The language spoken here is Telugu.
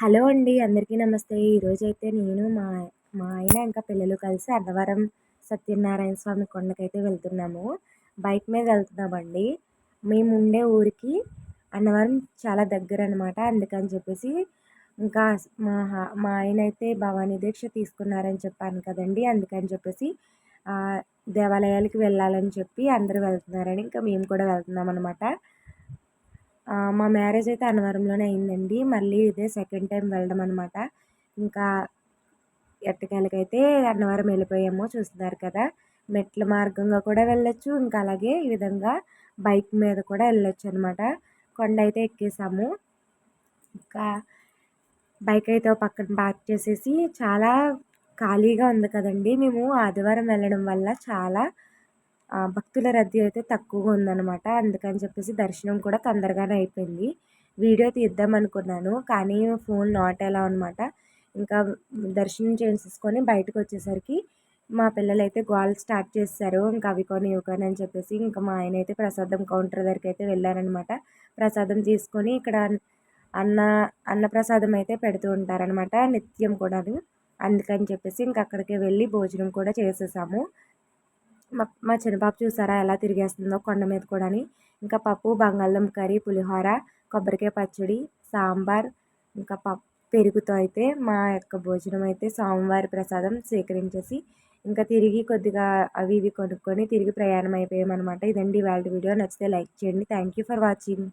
హలో అండి. అందరికీ నమస్తే. ఈరోజైతే నేను మా ఆయన ఇంకా పిల్లలు కలిసి అన్నవరం సత్యనారాయణ స్వామి కొండకైతే వెళ్తున్నాము. బైక్ మీద వెళ్తున్నామండి. మేముండే ఊరికి అన్నవరం చాలా దగ్గరనమాట. అందుకని చెప్పేసి ఇంకా మా ఆయనైతే భవానీ దీక్ష తీసుకున్నారని చెప్పాను కదండీ! అందుకని చెప్పేసి దేవాలయాలకి వెళ్ళాలని చెప్పి అందరూ వెళ్తున్నారని ఇంకా మేము కూడా వెళ్తున్నామనమాట. మా మ్యారేజ్ అయితే అన్నవరంలోనే అయిందండి. మళ్ళీ ఇదే సెకండ్ టైం వెళ్ళడం అనమాట. ఇంకా ఎట్టకేలకైతే అన్నవరం వెళ్ళిపోయాము చూస్తున్నారు కదా! మెట్ల మార్గంగా కూడా వెళ్ళొచ్చు. ఇంకా అలాగే ఈ విధంగా బైక్ మీద కూడా వెళ్ళొచ్చనమాట. కొండైతే ఎక్కేసాము. ఇంకా బైక్ అయితే ఓ పక్కన పార్క్ చేసేసి చాలా ఖాళీగా ఉంది కదండీ! మేము ఆదివారం వెళ్ళడం వల్ల చాలా భక్తుల రద్దీ అయితే తక్కువగా ఉందనమాట. అందుకని చెప్పేసి దర్శనం కూడా తొందరగానే అయిపోయింది. వీడియో తీద్దామనుకున్నాను. కానీ ఫోన్ నాట్ అలౌ అనమాట. ఇంకా దర్శనం చేసేసుకొని బయటకొచ్చేసరికి మా పిల్లలైతే గోల స్టార్ట్ చేసేసారు. ఇంకా అవి కొని, ఇవి కొని అని చెప్పేసి ఇంకా మా ఆయనైతే ప్రసాదం కౌంటర్ దగ్గరికైతే వెళ్లారనమాట. ప్రసాదం తీసుకొని ఇక్కడ అన్న అన్నప్రసాదం అయితే పెడుతూ ఉంటారనమాట నిత్యం కూడాను. అందుకని చెప్పేసి ఇంక అక్కడికే వెళ్ళి భోజనం కూడా చేసేసాము. మా చిన్న పాప చూసారా ఎలా తిరిగేస్తుందో కొండ మీద కూడాని. ఇంకా పప్పు, బంగాళదుంప కర్రీ, పులిహోర, కొబ్బరికాయ పచ్చడి, సాంబార్, ఇంకా పెరుగుతో అయితే మా యొక్క భోజనం అయితే స్వామివారి ప్రసాదం స్వీకరించేసి ఇంకా తిరిగి కొద్దిగా అవి ఇవి కొనుక్కొని తిరిగి ప్రయాణం అయిపోయామనమాట. ఇదండి ఇవాల్టి వీడియో. నచ్చితే లైక్ చేయండి. Thank you for watching.